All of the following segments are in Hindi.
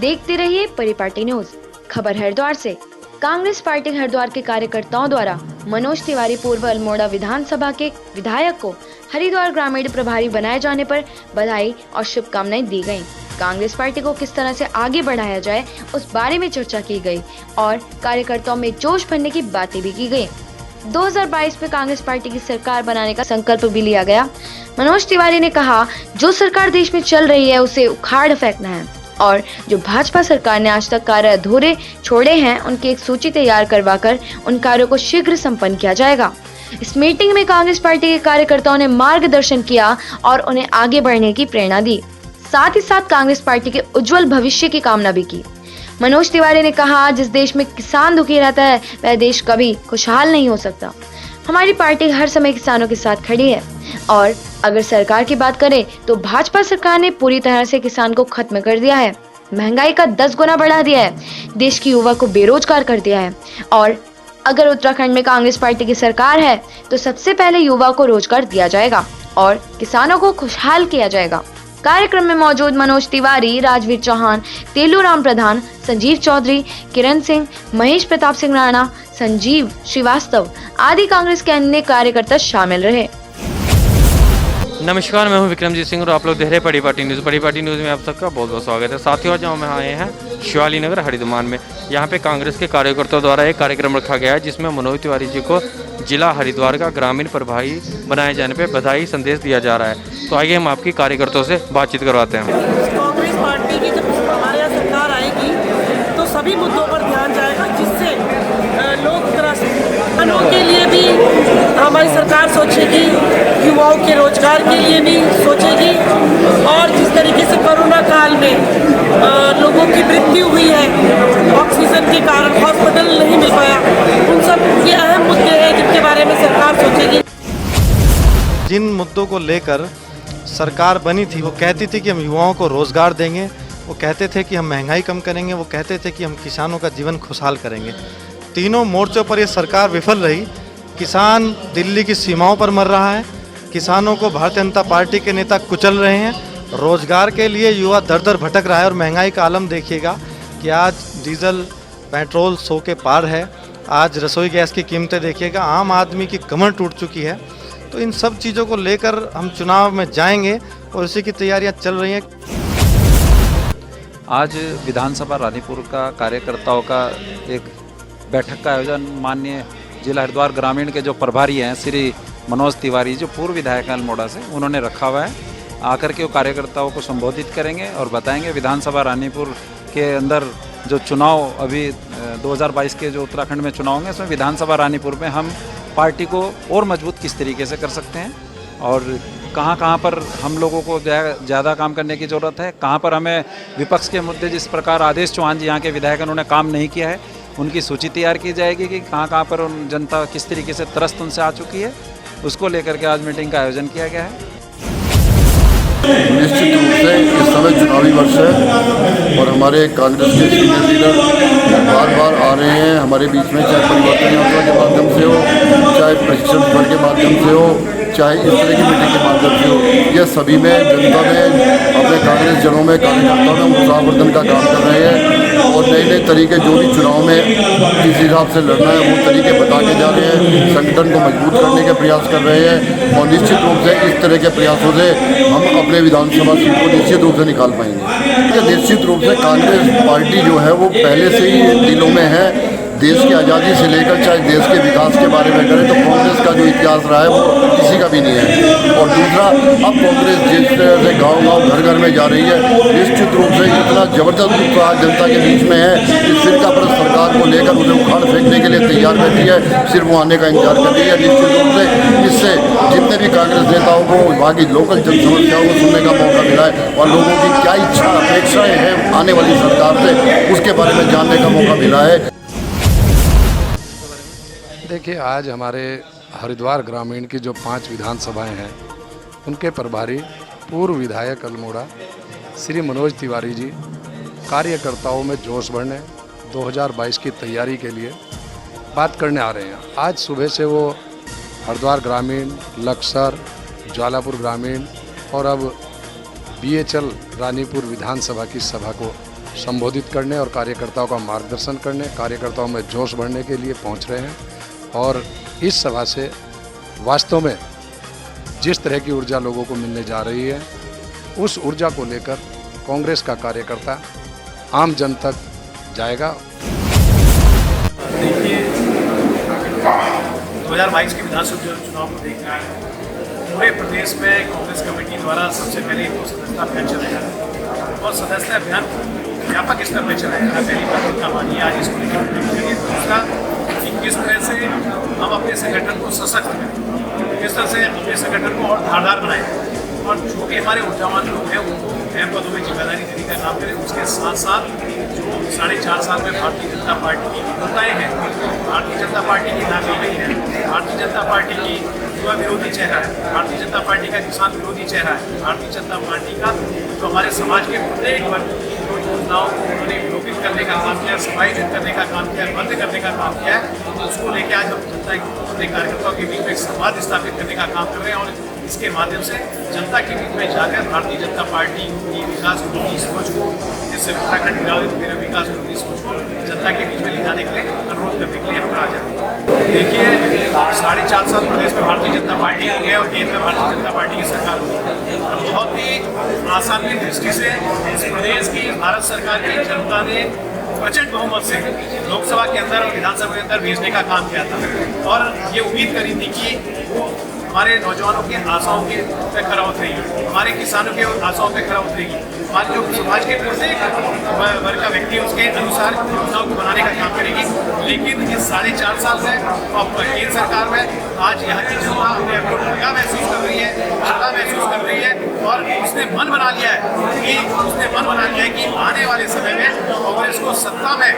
देखते रहिए परिपाटी न्यूज। खबर हरिद्वार से। कांग्रेस पार्टी हरिद्वार के कार्यकर्ताओं द्वारा मनोज तिवारी पूर्व अल्मोड़ा विधानसभा के विधायक को हरिद्वार ग्रामीण प्रभारी बनाए जाने पर बधाई और शुभकामनाएं दी गयी। कांग्रेस पार्टी को किस तरह से आगे बढ़ाया जाए उस बारे में चर्चा की गई और कार्यकर्ताओं में जोश भरने की बातें भी की गयी। 2022 में कांग्रेस पार्टी की सरकार बनाने का संकल्प भी लिया गया। मनोज तिवारी ने कहा, जो सरकार देश में चल रही है उसे उखाड़ फेंकना है और जो भाजपा सरकार ने आज तक कार्य अधूरे छोड़े हैं उनकी एक सूची तैयार करवाकर उन कार्यों को शीघ्र संपन्न किया जाएगा। इस मीटिंग में कांग्रेस पार्टी के कार्यकर्ताओं ने मार्गदर्शन किया और उन्हें आगे बढ़ने की प्रेरणा दी। साथ ही साथ कांग्रेस पार्टी के उज्जवल भविष्य की कामना भी की। मनोज तिवारी ने कहा, जिस देश में किसान दुखी रहता है वह देश कभी खुशहाल नहीं हो सकता। हमारी पार्टी हर समय किसानों के साथ खड़ी है और अगर सरकार की बात करें तो भाजपा सरकार ने पूरी तरह से किसान को खत्म कर दिया है, महंगाई का 10 गुना बढ़ा दिया है, देश की युवा को बेरोजगार कर दिया है। और अगर उत्तराखंड में कांग्रेस पार्टी की सरकार है तो सबसे पहले युवा को रोजगार दिया जाएगा और किसानों को खुशहाल किया जाएगा। कार्यक्रम में मौजूद मनोज तिवारी, राजवीर चौहान, तेलूराम प्रधान, संजीव चौधरी, किरण सिंह, महेश प्रताप सिंह राणा, संजीव श्रीवास्तव आदि कांग्रेस के अन्य कार्यकर्ता शामिल रहे। नमस्कार, मैं हूं विक्रमजीत सिंह और आप लोग देख रहे हैं परिपाटी न्यूज़। परिपाटी न्यूज़ में आप सबका बहुत बहुत स्वागत है। साथियों, आज हम आए हैं शिवाली नगर हरिद्वार में। यहां पे कांग्रेस के कार्यकर्ताओं द्वारा एक कार्यक्रम रखा गया है जिसमें मनोज तिवारी जी को जिला हरिद्वार का ग्रामीण प्रभारी बनाए जाने पर बधाई संदेश दिया जा रहा है। तो आइए हम आपकी कार्यकर्ताओं से बातचीत करवाते हैं। कांग्रेस पार्टी की जब हमारे यहाँ सरकार आएगी तो सभी मुद्दों पर ध्यान जाएगा जिससे लोग किसानों के लिए भी हमारी सरकार सोचेगी, युवाओं के रोजगार के लिए भी सोचेगी और जिस तरीके से कोरोना काल में लोगों की मृत्यु हुई है ऑक्सीजन के कारण, हॉस्पिटल नहीं मिल पाया, उन सब ये अहम मुद्दे हैं जिनके बारे में सरकार सोचेगी। जिन मुद्दों को लेकर सरकार बनी थी वो कहती थी कि हम युवाओं को रोज़गार देंगे, वो कहते थे कि हम महंगाई कम करेंगे, वो कहते थे कि हम किसानों का जीवन खुशहाल करेंगे। तीनों मोर्चों पर ये सरकार विफल रही। किसान दिल्ली की सीमाओं पर मर रहा है, किसानों को भारतीय जनता पार्टी के नेता कुचल रहे हैं, रोज़गार के लिए युवा दर दर भटक रहा है और महंगाई का आलम देखिएगा कि आज डीजल पेट्रोल 100 के पार है। आज रसोई गैस की कीमतें देखिएगा, आम आदमी की कमर टूट चुकी है। तो इन सब चीज़ों को लेकर हम चुनाव में जाएंगे और उसी की तैयारियां चल रही हैं। आज विधानसभा रानीपुर का कार्यकर्ताओं का एक बैठक का आयोजन माननीय जिला हरिद्वार ग्रामीण के जो प्रभारी हैं श्री मनोज तिवारी, जो पूर्व विधायक हैं अल्मोड़ा से, उन्होंने रखा हुआ है। आकर के वो कार्यकर्ताओं को संबोधित करेंगे और बताएंगे विधानसभा रानीपुर के अंदर जो चुनाव अभी 2022 के जो उत्तराखंड में चुनाव होंगे उसमें विधानसभा रानीपुर में हम पार्टी को और मजबूत किस तरीके से कर सकते हैं और कहाँ पर हम लोगों को ज़्यादा काम करने की ज़रूरत है, कहाँ पर हमें विपक्ष के मुद्दे, जिस प्रकार आदेश चौहान जी यहाँ के विधायक उन्होंने काम नहीं किया है, उनकी सूची तैयार की जाएगी कि कहाँ पर उन जनता किस तरीके से त्रस्त उनसे आ चुकी है, उसको लेकर के आज मीटिंग का आयोजन किया गया है। निश्चित रूप से इस समय चुनावी वर्ष है और हमारे कांग्रेस के सीनियर लीडर बार बार आ रहे हैं हमारे बीच में, चाहे परिवर्तन यात्रा के माध्यम से हो, चाहे प्रशिक्षण शिविर के माध्यम से हो, चाहे इस तरह की मीटिंग के माध्यम से हो। यह सभी में जनता में, अपने कांग्रेस जनों में, कार्यकर्ताओं में उत्साहवर्धन का काम कर रहे हैं और नए नए तरीके जो भी चुनाव में किस हिसाब से लड़ना है वो तरीके बता के जा रहे हैं, संगठन को मजबूत करने के प्रयास कर रहे हैं और निश्चित रूप से इस तरह के प्रयासों से हम अपने विधानसभा सीट को निश्चित रूप से निकाल पाएंगे। निश्चित रूप से कांग्रेस पार्टी जो है वो पहले से ही दिलों में है। देश की आज़ादी से लेकर चाहे देश के विकास के बारे में करें तो कांग्रेस का जो इतिहास रहा है वो किसी का भी नहीं है। और दूसरा, अब कांग्रेस जिस तरह से गांव-गांव घर-घर में जा रही है, निश्चित रूप से इतना ज़बरदस्त उत्साह जनता के बीच में है कि फिरका परस्त सरकार को लेकर उसे उखाड़ फेंकने के लिए तैयार बैठी है, सिर्फ वो आने का इंतजार कर रही है। निश्चित रूप से इससे जितने भी कांग्रेस नेताओं को वहाँ की लोकल जन समस्याओं को सुनने का मौका मिला है और लोगों की क्या इच्छा अपेक्षाएँ हैं आने वाली सरकार से, उसके बारे में जानने का मौका मिला है। देखिए, आज हमारे हरिद्वार ग्रामीण की जो 5 विधानसभाएं हैं उनके प्रभारी पूर्व विधायक अल्मोड़ा श्री मनोज तिवारी जी कार्यकर्ताओं में जोश भरने 2022 की तैयारी के लिए बात करने आ रहे हैं। आज सुबह से वो हरिद्वार ग्रामीण, लक्सर, ज्वालापुर ग्रामीण और अब BHL रानीपुर विधानसभा की सभा को संबोधित करने और कार्यकर्ताओं का मार्गदर्शन करने, कार्यकर्ताओं में जोश बढ़ने के लिए पहुंच रहे हैं। और इस सभा से वास्तव में जिस तरह की ऊर्जा लोगों को मिलने जा रही है, उस ऊर्जा को लेकर कांग्रेस का कार्यकर्ता आम जन तक जाएगा। देखिए, 2022 के विधानसभा चुनाव को देखना है। पूरे प्रदेश में कांग्रेस कमेटी द्वारा सबसे पहले एक सदस्यता अभियान चलाया और सदस्यता अभियान व्यापक स्तर पर चलाया। पहली प्राथमिकता मानी आज इसको लेकर। दूसरा कि किस तरह से हम अपने संगठन को सशक्त करें, किस तरह से अपने संगठन को और धारदार बनाएं और जो भी हमारे ऊर्जावान लोग हैं उनको अहम पदों में जिम्मेदारी देने का काम करें। उसके साथ साथ जो 4.5 साल में भारतीय जनता पार्टी की विफलताएँ हैं, भारतीय जनता पार्टी की नाकामी है, भारतीय जनता पार्टी की युवा विरोधी चेहरा है, भारतीय जनता पार्टी का किसान विरोधी चेहरा है, भारतीय जनता पार्टी का जो हमारे समाज के प्रत्येक वर्ग की जो योजनाओं को उन्होंने विलोपित करने का काम किया, समायोजित करने का काम किया, बंद करने का काम किया है, उसको लेकर आज हम जनता के कार्यकर्ताओं के बीच में एक संवाद स्थापित करने का काम कर रहे हैं। और इसके माध्यम से जनता के बीच में जाकर भारतीय जनता पार्टी की विकास विरोधी सोच को, जिससे उत्तराखंड विकास विरोधी सोच को जनता के बीच में ले जाने के लिए अनुरोध करने के लिए हम आ जाते हैं। देखिए, 4.5 साल प्रदेश में भारतीय जनता पार्टी हो गया और केंद्र में भारतीय जनता पार्टी की सरकार हो गई। बहुत ही प्रासंगिक दृष्टि से इस प्रदेश की भारत सरकार की जनता ने प्रचंड बहुमत से लोकसभा के अंदर और विधानसभा के अंदर भेजने का काम किया था और ये उम्मीद करी थी कि वो हमारे नौजवानों की आशाओं के पे खरा उतरेगी, हमारे किसानों के आशाओं पे खरा उतरेगी, हमारे जो समाज के प्रत्येक वर्ग का व्यक्ति उसके अनुसार योजनाओं को बनाने का काम करेगी। लेकिन इस 4.5 साल में और केंद्र सरकार में आज यहाँ की जनता अपने आप को ठगा महसूस कर रही है, ठगा महसूस कर रही है और उसने मन बना लिया है कि आने वाले समय में कांग्रेस को सत्ता में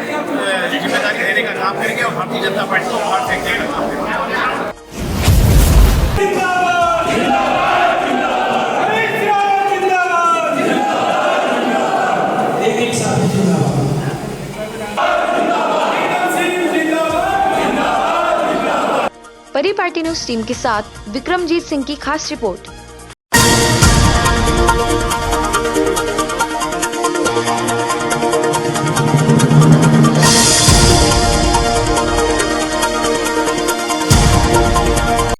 जिम्मेदारी देने का काम करेंगे और भारतीय जनता पार्टी को बाहर फेंकने का काम करेंगे। परी पार्टी न्यूज टीम के साथ विक्रमजीत सिंह की खास रिपोर्ट।